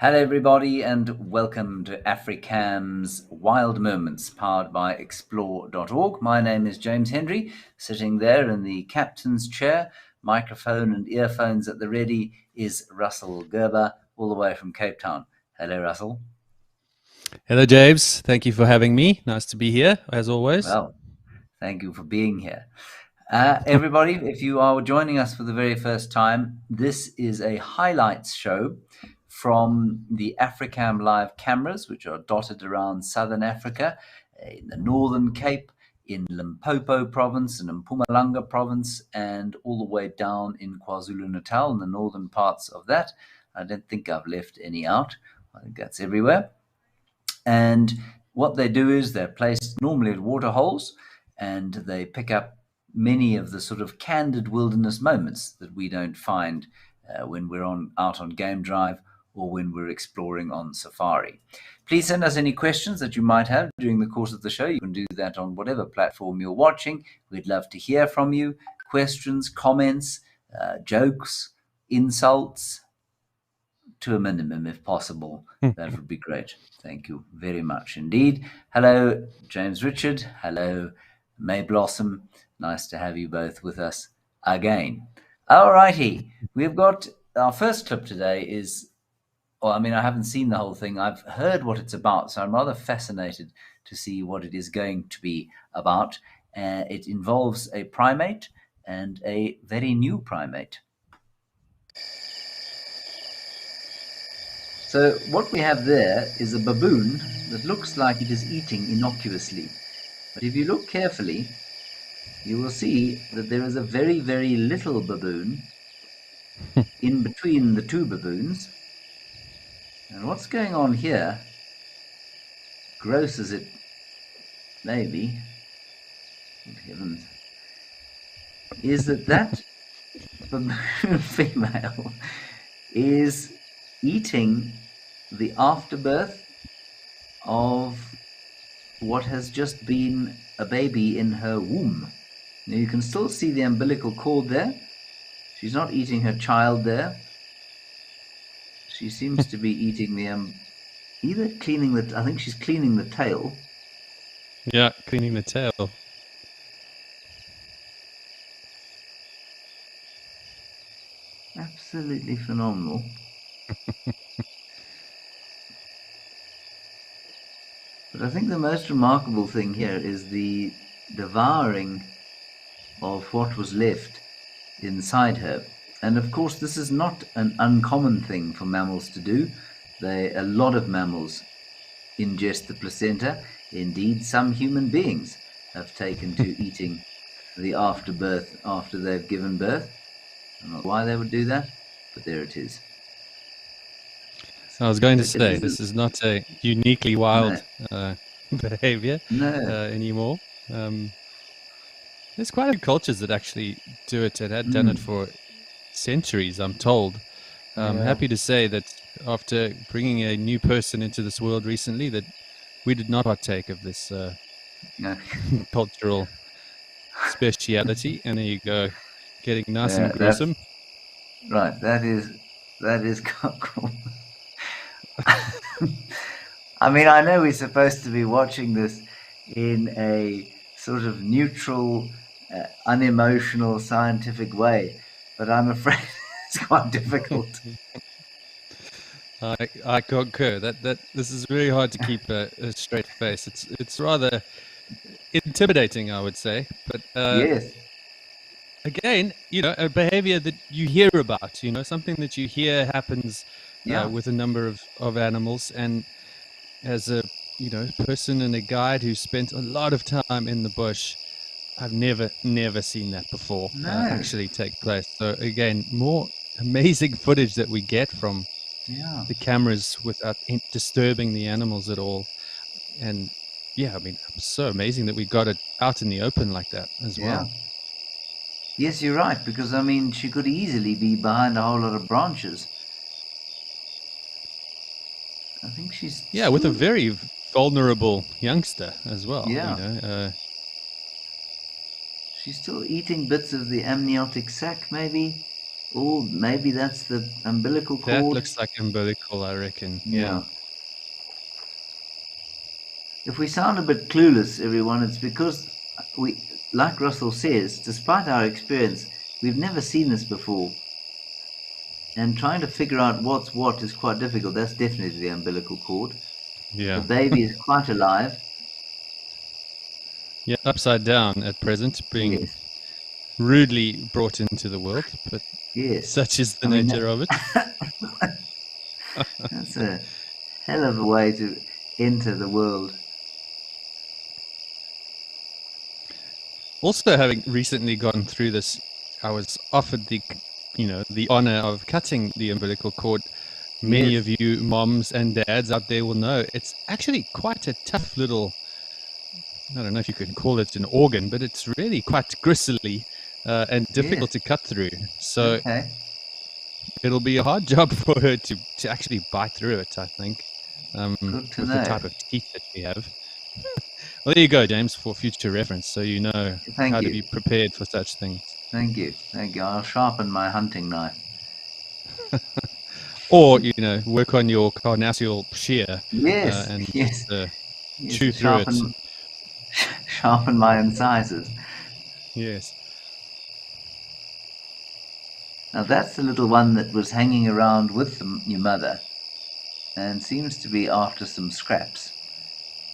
Hello, everybody, and welcome to Africam's Wild Moments, powered by explore.org. My name is James Hendry, sitting there in the captain's chair, microphone and earphones at the ready, is Russell Gerber, all the way from Cape Town. Hello, Russell. Hello, James. Thank you for having me. Nice to be here, as always. Well, thank you for being here. Everybody, if you are joining us for the very first time, this is a highlights show from the Africam live cameras, which are dotted around southern Africa, in the Northern Cape, in Limpopo province, and in Mpumalanga province, and all the way down in KwaZulu-Natal, in the northern parts of that. I don't think I've left any out. I think that's everywhere. And what they do is they're placed normally at water holes, and they pick up many of the sort of candid wilderness moments that we don't find when we're out on game drive or when we're exploring on safari. Please send us any questions that you might have during the course of the show. You can do that on whatever platform you're watching. We'd love to hear from you. Questions, comments, jokes, insults, to a minimum if possible. That would be great. Thank you very much indeed. Hello, James Richard. Hello, May Blossom. Nice to have you both with us again. All righty. We've got our first clip today is, well, I mean, I haven't seen the whole thing. I've heard what it's about, so I'm rather fascinated to see what it is going to be about. It involves a primate and a very new primate. So what we have there is a baboon that looks like it is eating innocuously. But if you look carefully, you will see that there is a very, very little baboon in between the two baboons. And what's going on here, gross as it may be, good heavens, is that baboon female is eating the afterbirth of what has just been a baby in her womb. Now you can still see the umbilical cord there. She's not eating her child there. She seems to be eating the either cleaning the, I think she's cleaning the tail. Yeah, cleaning the tail. Absolutely phenomenal. But I think the most remarkable thing here is the devouring of what was left inside her. And of course, this is not an uncommon thing for mammals to do. A lot of mammals ingest the placenta. Indeed, some human beings have taken to eating the afterbirth after they've given birth. I don't know why they would do that, but there it is. I was going to say, this is not a uniquely wild behavior anymore. There's quite a few cultures that actually do it and had done it for centuries, I'm told. I'm happy to say that after bringing a new person into this world recently, that we did not partake of this cultural speciality. And there you go, getting nice and gruesome. Right, that is cool. I mean, I know we're supposed to be watching this in a sort of neutral, unemotional, scientific way, but I'm afraid it's quite difficult. I concur that this is really hard to keep a straight face. It's rather intimidating, I would say. But yes. Again, a behavior that you hear about, something that you hear happens with a number of animals. And as a person and a guide who spent a lot of time in the bush, I've never seen that before actually take place. So again, more amazing footage that we get from the cameras without disturbing the animals at all. And I mean, it's so amazing that we got it out in the open like that as well. Yes, you're right, because I mean, she could easily be behind a whole lot of branches. I think she's with a very vulnerable youngster as well. She's still eating bits of the amniotic sac, maybe. Oh, maybe that's the umbilical That cord. looks like umbilical, I reckon. Yeah. If we sound a bit clueless, everyone, it's because we, like Russell says, despite our experience, we've never seen this before. And trying to figure out what's what is quite difficult. That's definitely the umbilical cord. The Yeah. baby is quite alive. Yeah, upside down at present, being Yes. rudely brought into the world, but Yes. such is the I mean, nature of it. that's a hell of a way to enter the world. Also, having recently gone through this, I was offered the honor of cutting the umbilical cord. Many Yes. of you moms and dads out there will know it's actually quite a tough little, I don't know if you can call it an organ, but it's really quite gristly and difficult Yes. to cut through. So Okay. it'll be a hard job for her to actually bite through it, I think, Good to with the know. type of teeth that she have. Well, there you go, James, for future reference, so you know Thank how to you. be prepared for such things. Thank you. Thank you. I'll sharpen my hunting knife. Or, work on your carnassial shear Yes. and Yes. just Yes. chew through it. Sharpen my incisors. Yes. Now that's the little one that was hanging around with your mother and seems to be after some scraps.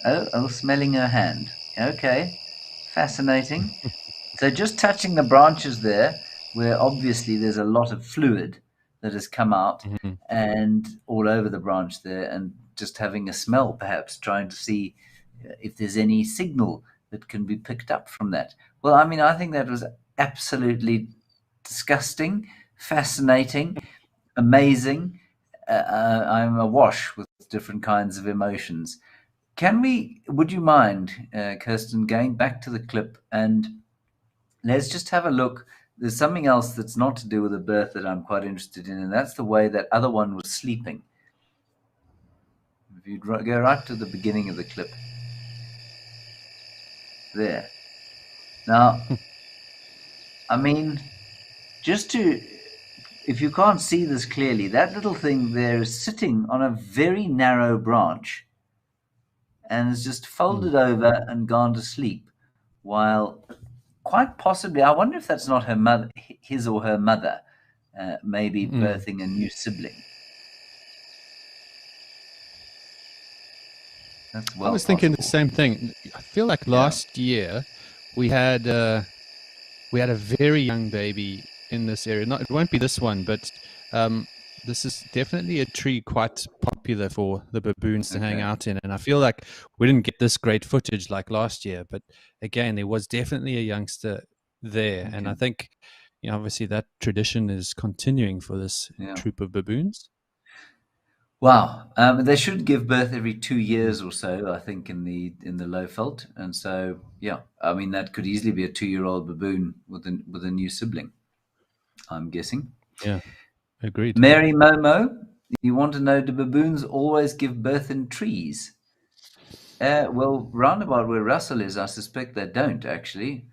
Oh, smelling her hand. Okay. Fascinating. So just touching the branches there, where obviously there's a lot of fluid that has come out Mhm. and all over the branch there, and just having a smell, perhaps trying to see if there's any signal that can be picked up from that. Well, I mean, I think that was absolutely disgusting, fascinating, amazing. I'm awash with different kinds of emotions. Would you mind, Kirsten, going back to the clip and let's just have a look. There's something else that's not to do with the birth that I'm quite interested in, and that's the way that other one was sleeping. If you go right to the beginning of the clip, there. Now, I mean, just to, if you can't see this clearly, that little thing there is sitting on a very narrow branch and has just Mm. folded over and gone to sleep, while quite possibly, I wonder if that's not her mother, his or her mother, maybe Mm. birthing a new sibling. That's I well was thinking the possible. same thing. I feel like Yeah. last year we had a very young baby in this area. Not, it won't be this one, but um, this is definitely a tree quite popular for the baboons to hang Okay. out in. And I feel like we didn't get this great footage like last year, but again, there was definitely a youngster there, and I Okay. think obviously that tradition is continuing for this Yeah. troop of baboons. Wow. They should give birth every 2 years or so, I think, in the low felt, and so yeah. I mean, that could easily be a 2-year-old baboon with a new sibling. I'm guessing. Yeah, agreed. Mary Momo, you want to know, do baboons always give birth in trees? Well, roundabout where Russell is, I suspect they don't actually.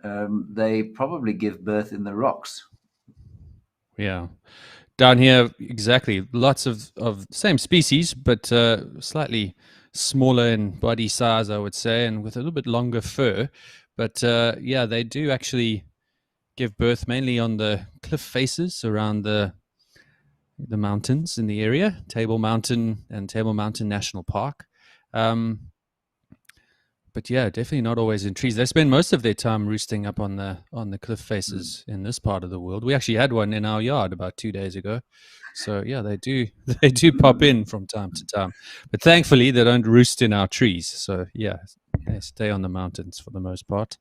They probably give birth in the rocks. Yeah. Down here, exactly. Lots of same species, but slightly smaller in body size, I would say, and with a little bit longer fur. But yeah, they do actually give birth mainly on the cliff faces around the mountains in the area, Table Mountain and Table Mountain National Park. Um, but yeah, definitely not always in trees. They spend most of their time roosting up on the cliff Mm. faces in this part of the world. We actually had one in our yard about 2 days ago. So yeah, they do they do pop in from time to time. But thankfully they don't roost in our trees. So yeah, they stay on the mountains for the most part.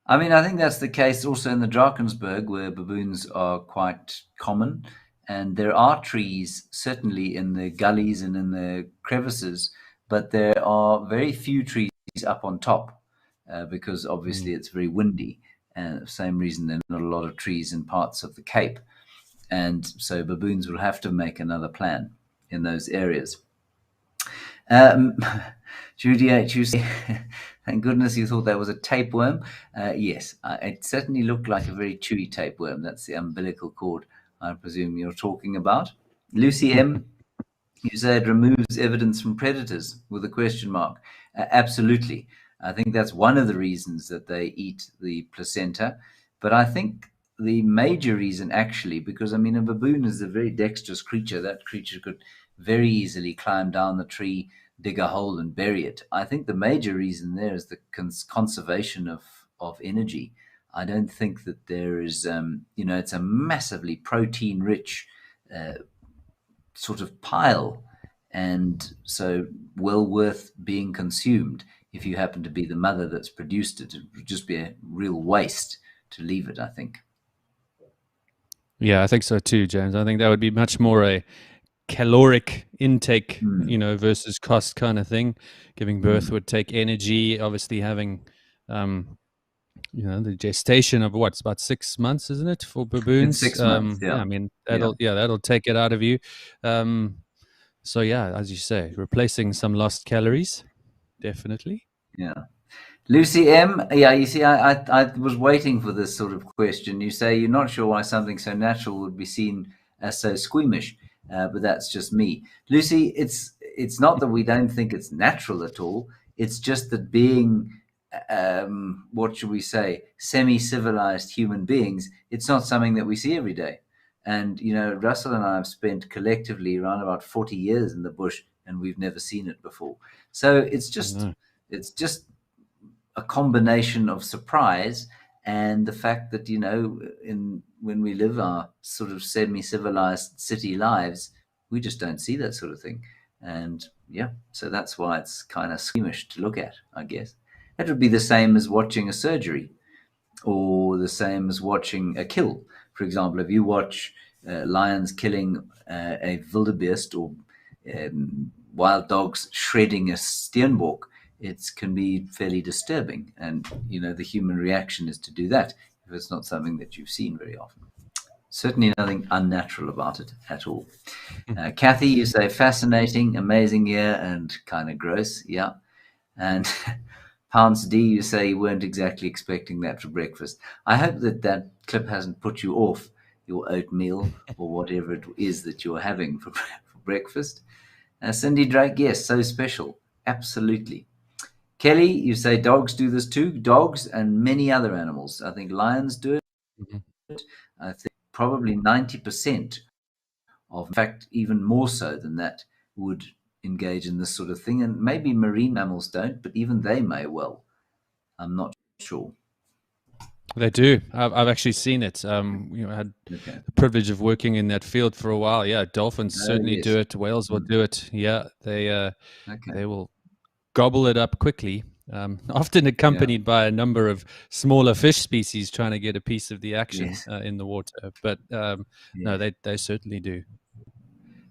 I mean, I think that's the case also in the Drakensberg, where baboons are quite common. And there are trees, certainly in the gullies and in the crevices, but there are very few trees up on top because Mm. obviously it's very windy. And same reason there are not a lot of trees in parts of the Cape. And so baboons will have to make another plan in those areas. Judy H, you say, thank goodness you thought that was a tapeworm. Yes, it certainly looked like a very chewy tapeworm. That's the umbilical cord, I presume you're talking about. Lucy M, you say it removes evidence from predators with a question mark. Absolutely. I think that's one of the reasons that they eat the placenta. But I think the major reason, actually, because I mean, a baboon is a very dexterous creature. That creature could very easily climb down the tree, dig a hole, and bury it. I think the major reason there is the conservation of energy. I don't think that there is, it's a massively protein rich sort of pile, and so well worth being consumed. If you happen to be the mother that's produced it, it would just be a real waste to leave it, I think. Yeah, I think so too, James. I think that would be much more a caloric intake, versus cost kind of thing. Giving birth would take energy. Obviously, having, the gestation of it's about 6 months, isn't it, for baboons? It's 6 months, yeah. I mean, that'll take it out of you. So yeah, as you say, replacing some lost calories, definitely. Yeah. Lucy M, yeah, you see, I was waiting for this sort of question. You say you're not sure why something so natural would be seen as so squeamish, but that's just me. Lucy, it's not that we don't think it's natural at all. It's just that being, what should we say, semi-civilized human beings, it's not something that we see every day. And, Russell and I have spent collectively around about 40 years in the bush, and we've never seen it before. So it's just a combination of surprise and the fact that, when we live our sort of semi-civilized city lives, we just don't see that sort of thing. And yeah, so that's why it's kind of squeamish to look at, I guess. It would be the same as watching a surgery, or the same as watching a kill. For example, if you watch lions killing a wildebeest, or wild dogs shredding a steenbok, it can be fairly disturbing. And, the human reaction is to do that if it's not something that you've seen very often. Certainly nothing unnatural about it at all. Kathy, you say fascinating, amazing year, and kind of gross. Yeah. And Pounce D, you say you weren't exactly expecting that for breakfast. I hope that clip hasn't put you off your oatmeal or whatever it is that you're having for breakfast. Cindy Drake, yes, so special. Absolutely. Kelly, you say dogs do this too. Dogs and many other animals. I think lions do it. I think probably 90% of, in fact, even more so than that, would engage in this sort of thing. And maybe marine mammals don't, but even they may well. I'm not sure. They do. I've actually seen it. I had the privilege of working in that field for a while. Yeah, dolphins certainly do it. Whales will do it. Yeah, they will gobble it up quickly. Often accompanied by a number of smaller fish species trying to get a piece of the action in the water. But no, they certainly do.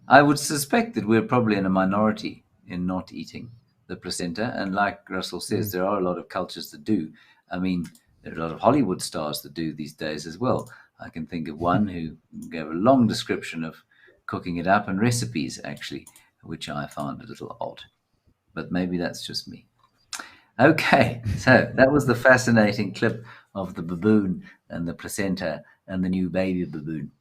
I would suspect that we're probably in a minority in not eating the placenta. And like Russell says, there are a lot of cultures that do. I mean, there are a lot of Hollywood stars that do these days as well. I can think of one who gave a long description of cooking it up and recipes, actually, which I found a little odd. But maybe that's just me. Okay, so that was the fascinating clip of the baboon and the placenta and the new baby baboon.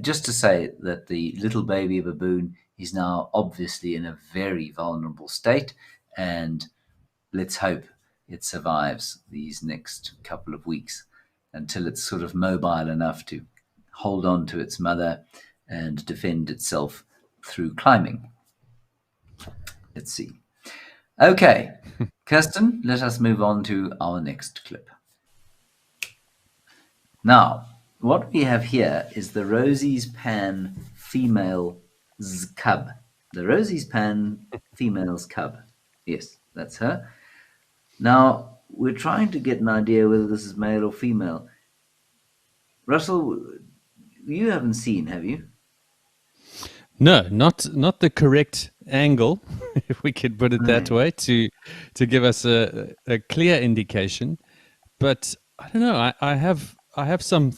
Just to say that the little baby baboon is now obviously in a very vulnerable state, and let's hope it survives these next couple of weeks until it's sort of mobile enough to hold on to its mother and defend itself through climbing. Let's see. Okay, Kirsten, let us move on to our next clip. Now, what we have here is the Rosies Pan female's cub. The Rosies Pan female's cub. Yes, that's her. Now, we're trying to get an idea whether this is male or female. Russell, you haven't seen, have you? No, not the correct angle, if we could put it that way, to give us a clear indication. But I don't know. I have some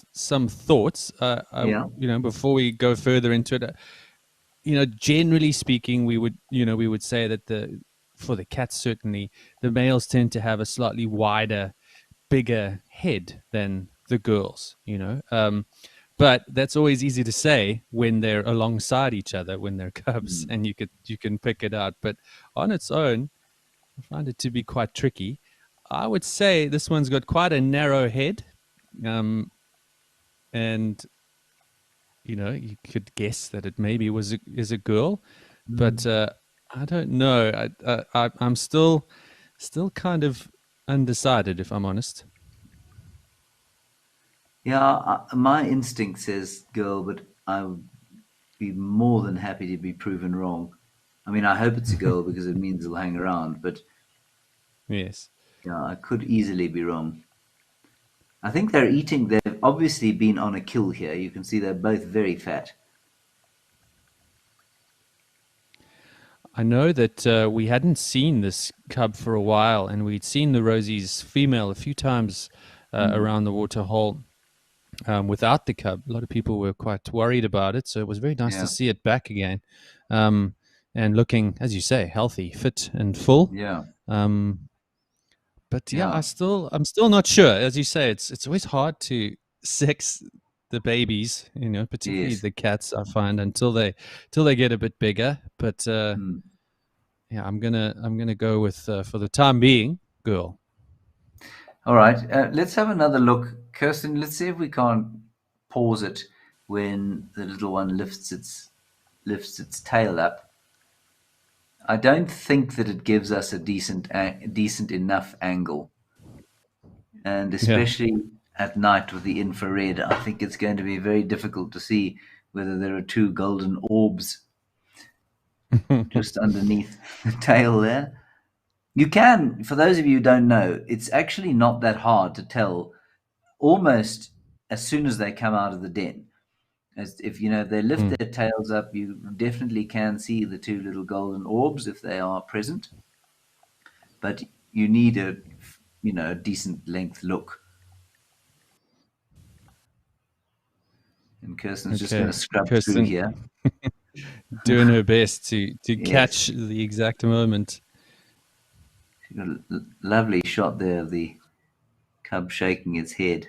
thoughts. Before we go further into it, generally speaking, we would say that for the cats, certainly, the males tend to have a slightly wider, bigger head than the girls, but that's always easy to say when they're alongside each other, when they're cubs, and you can pick it out. But on its own, I find it to be quite tricky. I would say this one's got quite a narrow head, and you could guess that it maybe is a girl, but I don't know. I'm still kind of undecided, if I'm honest. Yeah, my instinct says girl, but I would be more than happy to be proven wrong. I mean, I hope it's a girl because it means it'll hang around, but yes, yeah, I could easily be wrong. I think they're eating. They've obviously been on a kill here. You can see they're both very fat. I know that we hadn't seen this cub for a while, and we'd seen the Rosies female a few times around the waterhole without the cub. A lot of people were quite worried about it, so it was very nice to see it back again, and looking, as you say, healthy, fit, and full. Yeah. But I'm still not sure. As you say, it's always hard to sex the babies, particularly the cats. I find until they get a bit bigger. But I'm gonna go with for the time being, girl. All right, let's have another look, Kirsten. Let's see if we can't pause it when the little one lifts its tail up. I don't think that it gives us a decent enough angle, and especially at night with the infrared, I think it's going to be very difficult to see whether there are two golden orbs just underneath the tail there. You can, for those of you who don't know, it's actually not that hard to tell almost as soon as they come out of the den. As if they lift their tails up, you definitely can see the two little golden orbs if they are present. But you need a decent length look. And Kirsten's just going to scrub through here. Doing her best to catch the exact moment. She's got a lovely shot there of the cub shaking its head.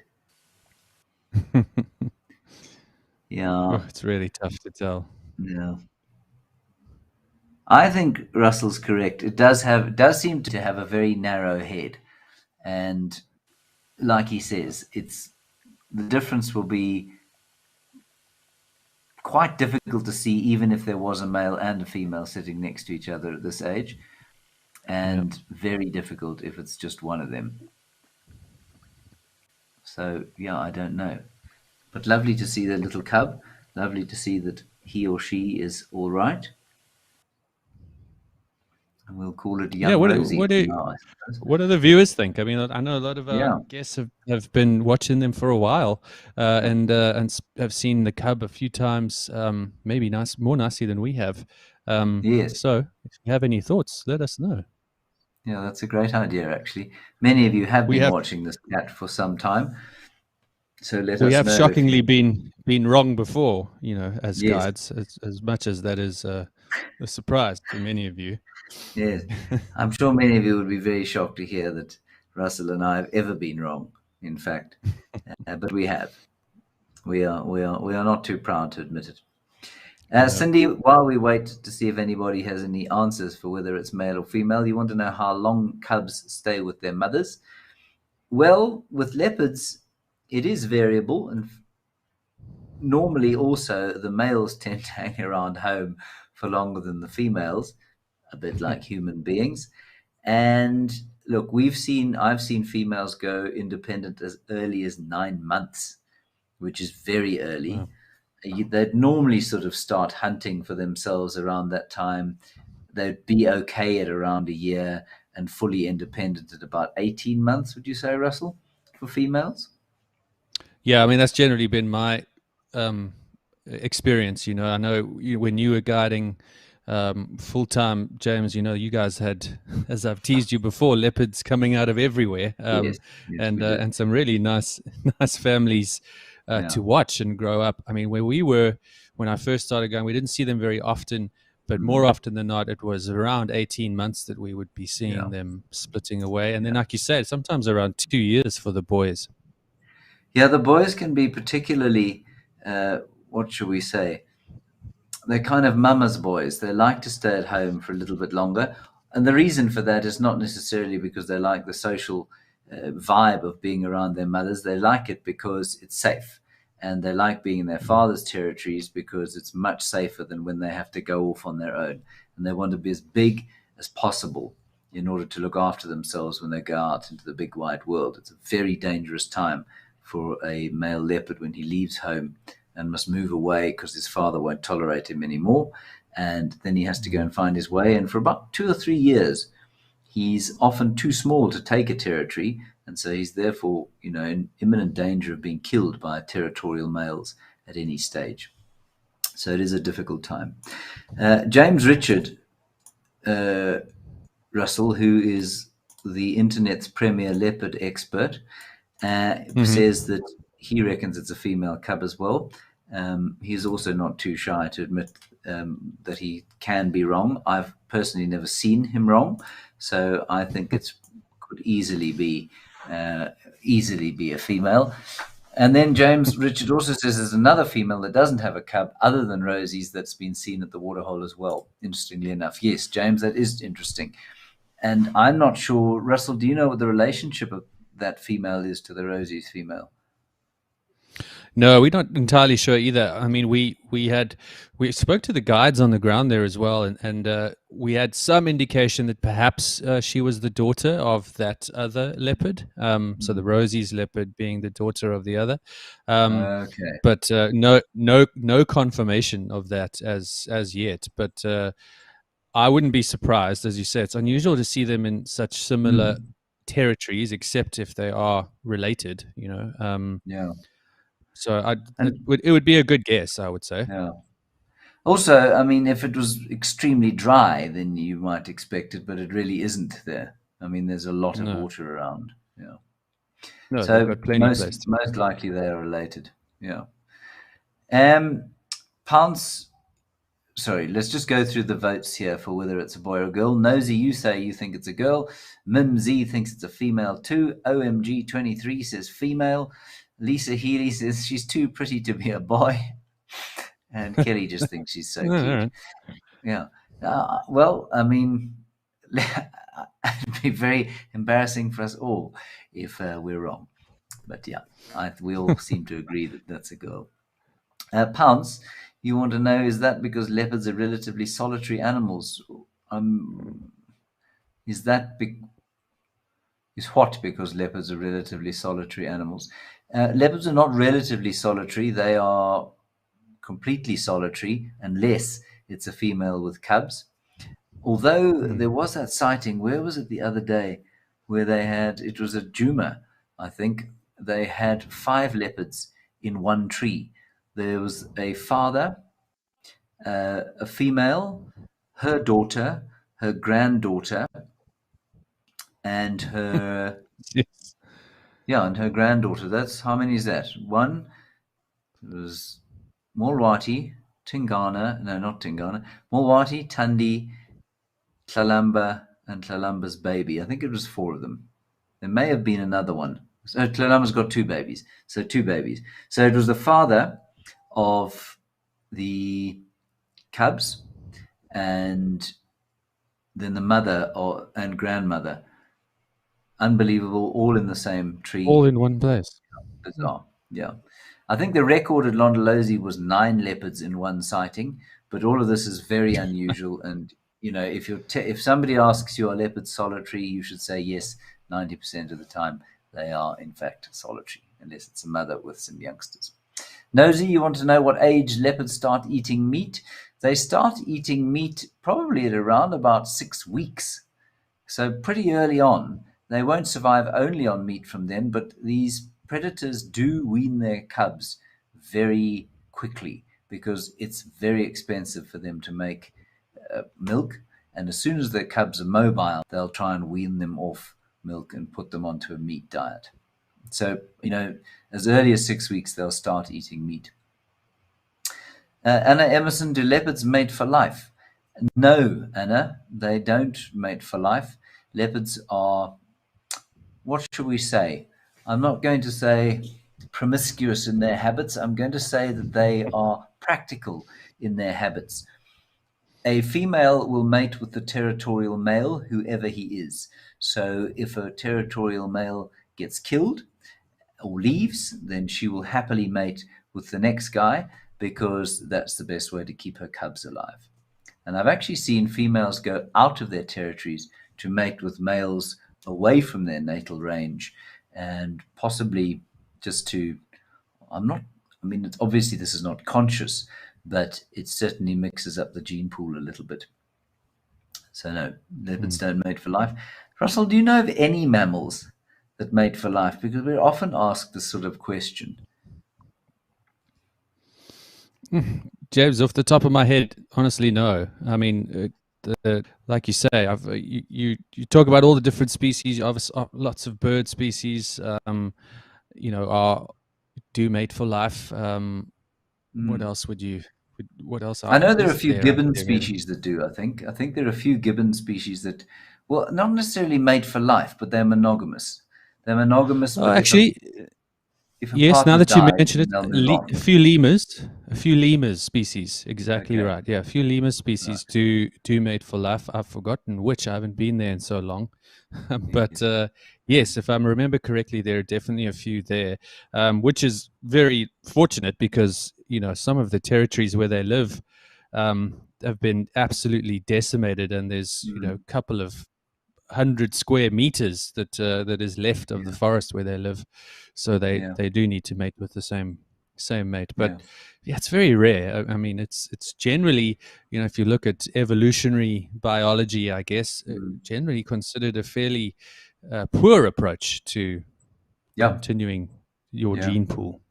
Yeah. It's really tough to tell. Yeah. I think Russell's correct. It does seem to have a very narrow head. And like he says, the difference will be quite difficult to see even if there was a male and a female sitting next to each other at this age. And very difficult if it's just one of them. So, I don't know. But lovely to see the little cub. Lovely to see that he or she is all right. And we'll call it young Rosie. What do the viewers think? I mean, I know a lot of our guests have been watching them for a while and have seen the cub a few times, maybe more nicely than we have. Yes. So if you have any thoughts, let us know. Yeah, that's a great idea, actually. Many of you have been watching this cat for some time. So let us know. We have shockingly been wrong before, as guides, as much as that is a surprise to many of you. Yes, I'm sure many of you would be very shocked to hear that Russell and I have ever been wrong, in fact. But we have. We are not too proud to admit it. Cindy, while we wait to see if anybody has any answers for whether it's male or female, you want to know how long cubs stay with their mothers? Well, with leopards, it is variable, and normally also the males tend to hang around home for longer than the females, a bit like human beings. And look, I've seen females go independent as early as 9 months, which is very early. Wow. They'd normally sort of start hunting for themselves around that time. They'd be okay at around a year and fully independent at about 18 months, would you say, Russell, for females? Yeah, I mean, that's generally been my experience. I know when you were guiding full-time, James, you guys had, as I've teased you before, leopards coming out of everywhere, Yes, and some really nice families to watch and grow up. I mean, when I first started going, we didn't see them very often, but more often than not, it was around 18 months that we would be seeing them splitting away. And then, like you said, sometimes around 2 years for the boys. Yeah, the boys can be particularly, what should we say? They're kind of mama's boys. They like to stay at home for a little bit longer. And the reason for that is not necessarily because they like the social vibe of being around their mothers. They like it because it's safe. And they like being in their father's territories because it's much safer than when they have to go off on their own. And they want to be as big as possible in order to look after themselves when they go out into the big wide world. It's a very dangerous time for a male leopard when he leaves home and must move away because his father won't tolerate him anymore. And then he has to go and find his way. And for about 2 or 3 years, he's often too small to take a territory. And so he's therefore, in imminent danger of being killed by territorial males at any stage. So it is a difficult time. James Richard Russell, who is the internet's premier leopard expert, says that he reckons it's a female cub as well. He's also not too shy to admit that he can be wrong. I've personally never seen him wrong, so I think it could easily be a female. And then James Richard also says there's another female that doesn't have a cub other than Rosie's that's been seen at the waterhole as well, interestingly enough. Yes, James, that is interesting. And I'm not sure, Russell, do you know what the relationship of that female is to the Rosie's female? No, we're not entirely sure either. I mean, we spoke to the guides on the ground there as well, and we had some indication that perhaps she was the daughter of that other leopard. So the Rosie's leopard being the daughter of the other. Okay. But no confirmation of that as yet. But I wouldn't be surprised, as you said. It's unusual to see them in such similar territories, except if they are related. Yeah. So it would be a good guess, I would say. Yeah. Also, I mean, if it was extremely dry, then you might expect it, but it really isn't there. I mean, there's a lot of water around. Yeah. No, so they've got plenty of place. Most likely they are related. Yeah. Pounce. Sorry, let's just go through the votes here for whether it's a boy or a girl. Nosy, you say you think it's a girl. Mimz thinks it's a female too. OMG23 says female. Lisa Healy says she's too pretty to be a boy. And Kelly just thinks she's so cute. Yeah. Well, I mean, it'd be very embarrassing for us all if we're wrong. But yeah, we all seem to agree that that's a girl. Pounce, you want to know, is that because leopards are relatively solitary animals? Is what because leopards are relatively solitary animals? Leopards are not relatively solitary. They are completely solitary unless it's a female with cubs. Although there was that sighting, where was it the other day, where it was at Juma, I think, they had 5 leopards in one tree. There was a father, a female, her daughter, her granddaughter, and her Yes. Yeah, and her granddaughter. That's how many is that? One. It was Mulwati, Tingana. No, not Tingana. Mulwati, Tundi, Tlalamba, and Tlalamba's baby. I think it was 4 of them. There may have been another one. So Tlalamba's got 2 babies. So 2 babies. So it was the father of the cubs and then the mother and grandmother. Unbelievable, all in the same tree. All in one place. Bizarre. Yeah. I think the record at Londolozi was 9 leopards in one sighting, but all of this is very unusual. And, if somebody asks you, are leopards solitary, you should say yes, 90% of the time they are, in fact, solitary, unless it's a mother with some youngsters. Nosy, you want to know what age leopards start eating meat? They start eating meat probably at around about 6 weeks. So pretty early on. They won't survive only on meat from then, but these predators do wean their cubs very quickly because it's very expensive for them to make milk. And as soon as the cubs are mobile, they'll try and wean them off milk and put them onto a meat diet. So, as early as 6 weeks, they'll start eating meat. Anna Emerson, do leopards mate for life? No, Anna, they don't mate for life. Leopards are, what should we say? I'm not going to say promiscuous in their habits. I'm going to say that they are practical in their habits. A female will mate with the territorial male, whoever he is. So if a territorial male gets killed or leaves, then she will happily mate with the next guy because that's the best way to keep her cubs alive. And I've actually seen females go out of their territories to mate with males away from their natal range, and possibly just to, it's obviously this is not conscious, but it certainly mixes up the gene pool a little bit. So no, leopards don't mate for life. Russell, do you know of any mammals that mate for life? Because we're often asked this sort of question. James, off the top of my head, honestly, no. I mean, like you say, you talk about all the different species. Obviously, lots of bird species, do mate for life. What else would you? What else? I know there are a few gibbon species that do. I think there are a few gibbon species that, well, not necessarily mate for life, but they're monogamous. They're monogamous. Oh, actually. Yes, now that you mention it, a few lemurs species, exactly right. Yeah, a few lemur species do mate for life. I've forgotten which. I haven't been there in so long, but yes, if I remember correctly, there are definitely a few there, which is very fortunate because some of the territories where they live have been absolutely decimated, and there's a couple of 100 square meters that is left of the forest where they live, so they do need to mate with the same mate. But it's very rare. I mean, it's generally, if you look at evolutionary biology, I guess generally considered a fairly poor approach to continuing your gene pool.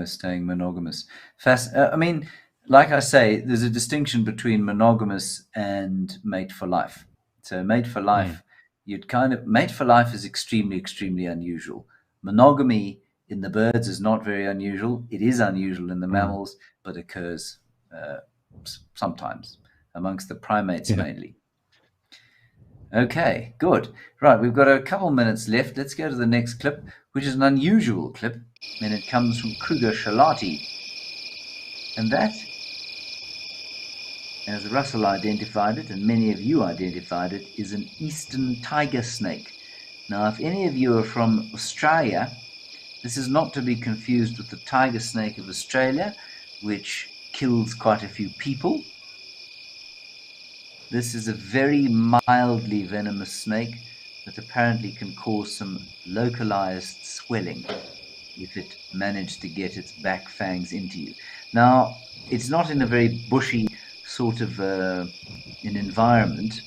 Staying monogamous. Like I say, there's a distinction between monogamous and mate for life. So mate for life, mate for life is extremely, extremely unusual. Monogamy in the birds is not very unusual. It is unusual in the mammals, but occurs sometimes amongst the primates mainly. Okay, good. Right, we've got a couple minutes left. Let's go to the next clip, which is an unusual clip, and it comes from Kruger Shalati. And that, as Russell identified it, and many of you identified it, is an eastern tiger snake. Now, if any of you are from Australia, this is not to be confused with the tiger snake of Australia, which kills quite a few people. This is a very mildly venomous snake that apparently can cause some localized swelling if it managed to get its back fangs into you. Now, it's not in a very bushy sort of an environment,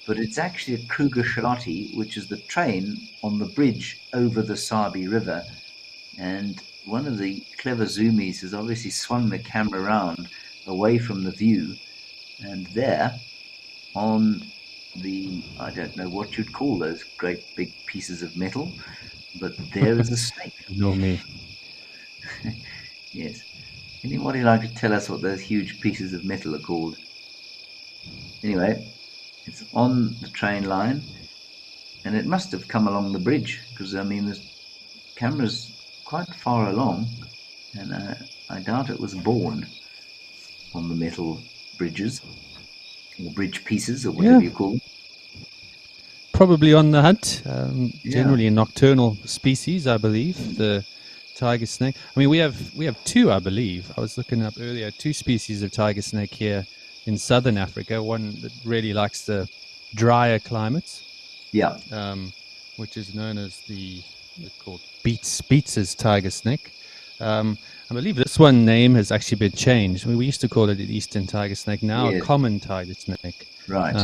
but it's actually at Kruger Shalati, which is the train on the bridge over the Sabi River. And one of the clever zoomies has obviously swung the camera around away from the view, and there on the, I don't know what you'd call those great big pieces of metal, but there is a snake. Ignore me. Yes. Anybody like to tell us what those huge pieces of metal are called? Anyway, it's on the train line, and it must have come along the bridge, because, the camera's quite far along, and I doubt it was born on the metal bridges, or bridge pieces, or whatever you call them. Probably on the hunt, generally a nocturnal species, I believe, the tiger snake. I mean, we have two, I believe. I was looking up earlier, two species of tiger snake here in southern Africa. One that really likes the drier climates, which is known as called Beats's tiger snake. I believe this one name has actually been changed. I mean, we used to call it an eastern tiger snake, now a common tiger snake. Right.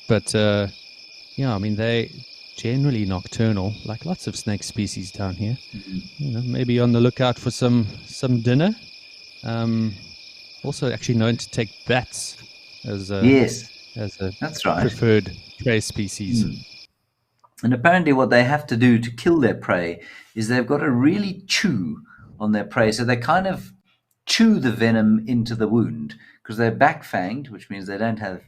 They generally nocturnal, like lots of snake species down here. Maybe on the lookout for some dinner. Also, actually known to take bats as a that's right. preferred prey species. And apparently what they have to do to kill their prey is they've got to really chew on their prey. So they kind of chew the venom into the wound because they're back-fanged, which means they don't have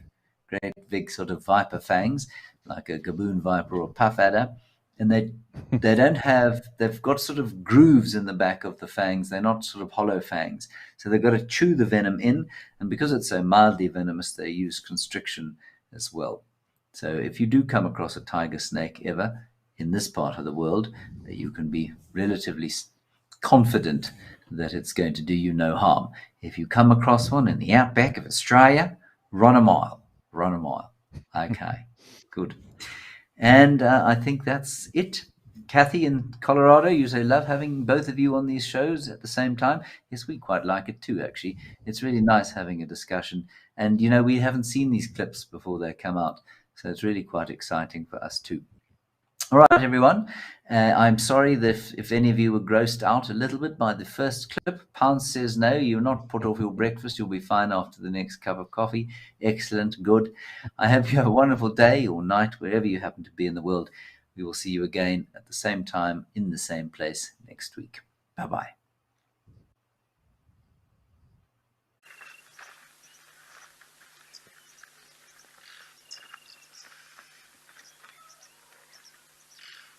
great big sort of viper fangs like a gaboon viper or puff adder. And they don't have, they've got sort of grooves in the back of the fangs. They're not sort of hollow fangs. So they've got to chew the venom in. And because it's so mildly venomous, they use constriction as well. So if you do come across a tiger snake ever in this part of the world, you can be relatively confident that it's going to do you no harm. If you come across one in the outback of Australia, run a mile. Run a mile. Okay, good. And I think that's it. Kathy in Colorado, you say love having both of you on these shows at the same time. Yes, we quite like it too, actually. It's really nice having a discussion. And, you know, we haven't seen these clips before they come out. So it's really quite exciting for us too. All right, everyone. I'm sorry that if any of you were grossed out a little bit by the first clip. Pounce says no, you're not put off your breakfast. You'll be fine after the next cup of coffee. Excellent, good. I hope you have a wonderful day or night, wherever you happen to be in the world. We will see you again at the same time in the same place next week. Bye-bye.